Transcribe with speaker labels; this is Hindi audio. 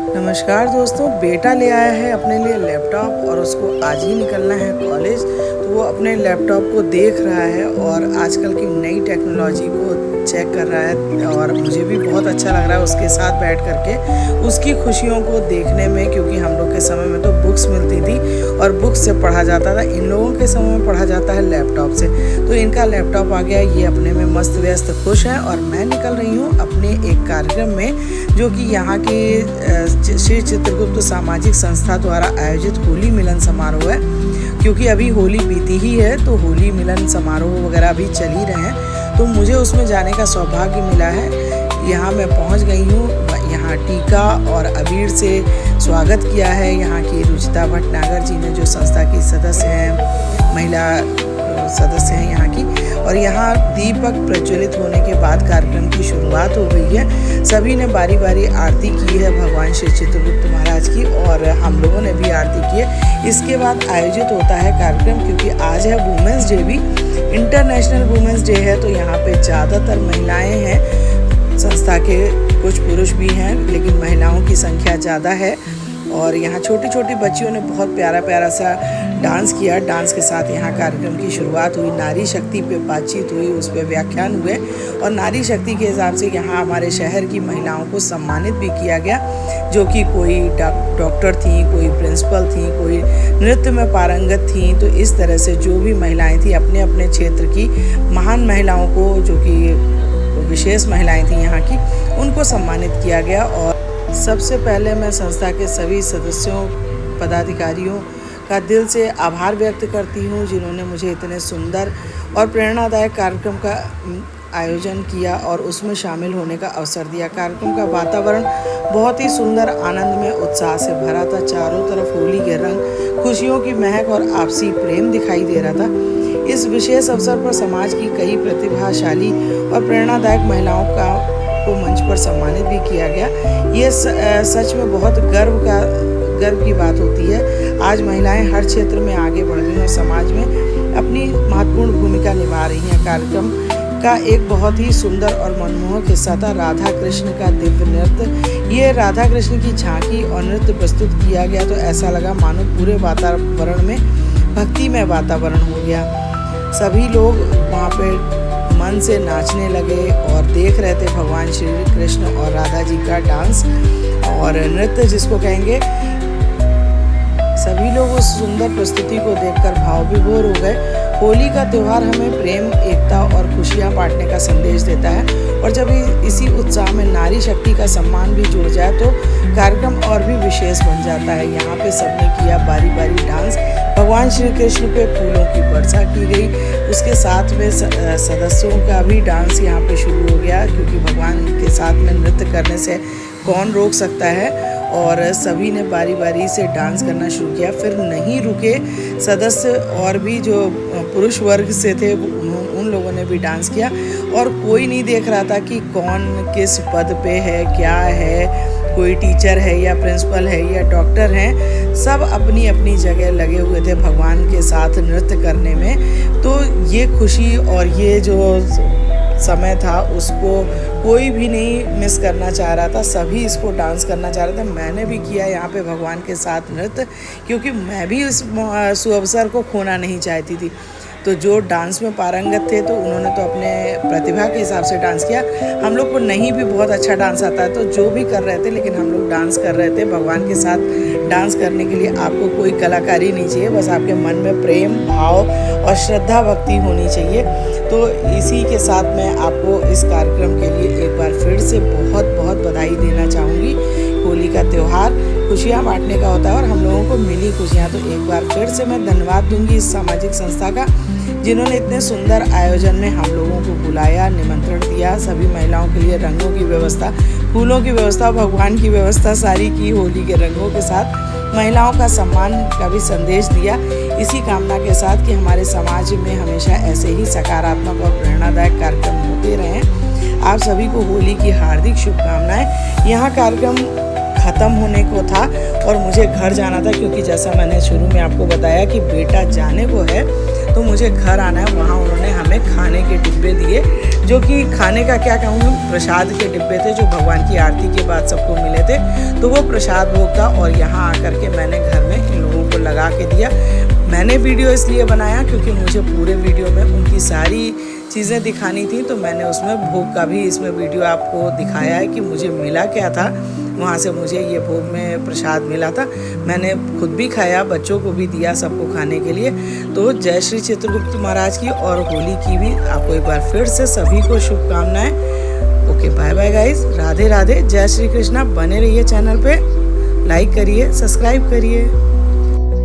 Speaker 1: नमस्कार दोस्तों, बेटा ले आया है अपने लिए लैपटॉप और उसको आज ही निकलना है कॉलेज। तो वो अपने लैपटॉप को देख रहा है और आजकल की नई टेक्नोलॉजी को चेक कर रहा है और मुझे भी बहुत अच्छा लग रहा है उसके साथ बैठ करके उसकी खुशियों को देखने में, क्योंकि हम लोग के समय में तो बुक्स मिलती थी और बुक्स से पढ़ा जाता था। इन लोगों के समय में पढ़ा जाता है लैपटॉप से। तो इनका लैपटॉप आ गया, ये अपने में मस्त व्यस्त खुश हैं और मैं निकल रही हूँ अपने एक कार्यक्रम में जो कि यहाँ के श्री चित्रगुप्त सामाजिक संस्था द्वारा आयोजित होली मिलन समारोह है। क्योंकि अभी होली बीती ही है तो होली मिलन समारोह वगैरह अभी चल ही रहे हैं, तो मुझे उसमें जाने का सौभाग्य मिला है। यहाँ मैं पहुँच गई हूँ। यहाँ टीका और अबीर से स्वागत किया है यहाँ की रुचिता भटनागर जी ने, जो संस्था की सदस्य हैं, महिला सदस्य हैं यहाँ की। और यहाँ दीपक प्रज्वलित होने के बाद कार्यक्रम की शुरुआत हो गई है। सभी ने बारी बारी आरती की है भगवान श्री चित्रगुप्त महाराज की और हम लोगों ने भी आरती की है। इसके बाद आयोजित होता है कार्यक्रम, क्योंकि आज है वुमेंस डे भी, इंटरनेशनल वुमेंस डे है। तो यहाँ पे ज़्यादातर महिलाएं हैं, संस्था के कुछ पुरुष भी हैं लेकिन महिलाओं की संख्या ज़्यादा है। और यहाँ छोटी छोटी बच्चियों ने बहुत प्यारा प्यारा सा डांस किया। डांस के साथ यहाँ कार्यक्रम की शुरुआत हुई। नारी शक्ति पे बातचीत हुई, उस पर व्याख्यान हुए और नारी शक्ति के हिसाब से यहाँ हमारे शहर की महिलाओं को सम्मानित भी किया गया, जो कि कोई डॉक्टर थी, कोई प्रिंसिपल थी, कोई नृत्य में पारंगत थी। तो इस तरह से जो भी महिलाएं थी अपने अपने क्षेत्र की महान महिलाओं को, जो कि विशेष महिलाएं थी यहाँ की, उनको सम्मानित किया गया। और सबसे पहले मैं संस्था के सभी सदस्यों, पदाधिकारियों का दिल से आभार व्यक्त करती हूँ, जिन्होंने मुझे इतने सुंदर और प्रेरणादायक कार्यक्रम का आयोजन किया और उसमें शामिल होने का अवसर दिया। कार्यक्रम का वातावरण बहुत ही सुंदर, आनंद में उत्साह से भरा था। चारों तरफ होली के रंग, खुशियों की महक और आपसी प्रेम दिखाई दे रहा था। इस विशेष अवसर पर समाज की कई प्रतिभाशाली और प्रेरणादायक महिलाओं को मंच पर सम्मानित भी किया गया। ये सच में बहुत गर्व की बात होती है। आज महिलाएं हर क्षेत्र में आगे बढ़ रही हैं और समाज में अपनी महत्वपूर्ण भूमिका निभा रही हैं। कार्यक्रम का एक बहुत ही सुंदर और मनमोहक हिस्सा था राधा कृष्ण का दिव्य नृत्य। ये राधा कृष्ण की झांकी और नृत्य प्रस्तुत किया गया तो ऐसा लगा मानो पूरे वातावरण में भक्तिमय वातावरण हो गया। सभी लोग वहाँ पे मन से नाचने लगे और देख रहे थे भगवान श्री कृष्ण और राधा जी का डांस और नृत्य जिसको कहेंगे। सभी लोग उस सुंदर प्रस्तुति को देखकर भाव विभोर हो गए। होली का त्यौहार हमें प्रेम, एकता और खुशियाँ बांटने का संदेश देता है और जब इसी उत्साह में नारी शक्ति का सम्मान भी जुड़ जाए तो कार्यक्रम और भी विशेष बन जाता है। यहाँ पे सबने किया बारी बारी डांस। भगवान श्री कृष्ण पे फूलों की वर्षा की गई। उसके साथ में सदस्यों का भी डांस यहाँ पे शुरू हो गया, क्योंकि भगवान के साथ में नृत्य करने से कौन रोक सकता है। और सभी ने बारी बारी से डांस करना शुरू किया। फिर नहीं रुके सदस्य और भी जो पुरुष वर्ग से थे उन लोगों ने भी डांस किया और कोई नहीं देख रहा था कि कौन किस पद पे है, क्या है, कोई टीचर है या प्रिंसिपल है या डॉक्टर है। सब अपनी अपनी जगह लगे हुए थे भगवान के साथ नृत्य करने में। तो ये खुशी और ये जो समय था उसको कोई भी नहीं मिस करना चाह रहा था। सभी इसको डांस करना चाह रहे थे। मैंने भी किया यहाँ पे भगवान के साथ नृत्य, क्योंकि मैं भी इस सुअवसर को खोना नहीं चाहती थी। तो जो डांस में पारंगत थे तो उन्होंने तो अपने प्रतिभा के हिसाब से डांस किया। हम लोग को नहीं भी बहुत अच्छा डांस आता है तो जो भी कर रहे थे, लेकिन हम लोग डांस कर रहे थे। भगवान के साथ डांस करने के लिए आपको कोई कलाकारी नहीं चाहिए, बस आपके मन में प्रेम, भाव और श्रद्धा भक्ति होनी चाहिए। तो इसी के साथ मैं आपको इस कार्यक्रम के लिए एक बार फिर से बहुत बहुत बधाई देना चाहूँगी। होली का त्यौहार खुशियाँ बांटने का होता है और हम लोगों को मिली खुशियाँ। तो एक बार फिर से मैं धन्यवाद दूंगी इस सामाजिक संस्था का, जिन्होंने इतने सुंदर आयोजन में हम लोगों को बुलाया, निमंत्रण दिया। सभी महिलाओं के लिए रंगों की व्यवस्था, फूलों की व्यवस्था, भगवान की व्यवस्था सारी की। होली के रंगों के साथ महिलाओं का सम्मान का भी संदेश दिया, इसी कामना के साथ कि हमारे समाज में हमेशा ऐसे ही सकारात्मक और प्रेरणादायक कार्यक्रम होते रहें। आप सभी को होली की हार्दिक शुभकामनाएं। यहाँ कार्यक्रम ख़त्म होने को था और मुझे घर जाना था, क्योंकि जैसा मैंने शुरू में आपको बताया कि बेटा जाने को है तो मुझे घर आना है। वहाँ उन्होंने हमें खाने के डिब्बे दिए, जो कि खाने का क्या कहूँ, प्रसाद के डिब्बे थे जो भगवान की आरती के बाद सबको मिले थे। तो वो प्रसाद भोग था और यहाँ आकर के मैंने घर में इन लोगों को लगा के दिया। मैंने वीडियो इसलिए बनाया क्योंकि मुझे पूरे वीडियो में उनकी सारी चीज़ें दिखानी थी, तो मैंने उसमें भोग का भी इसमें वीडियो आपको दिखाया है कि मुझे मिला क्या था। वहाँ से मुझे ये भोग में प्रसाद मिला था, मैंने खुद भी खाया, बच्चों को भी दिया, सबको खाने के लिए। तो जय श्री चित्रगुप्त महाराज की और होली की भी आपको एक बार फिर से सभी को शुभकामनाएं। Okay, bye bye guys, Radhe Radhe, जय श्री कृष्णा। बने रहिए चैनल पे, लाइक करिए, सब्सक्राइब करिए।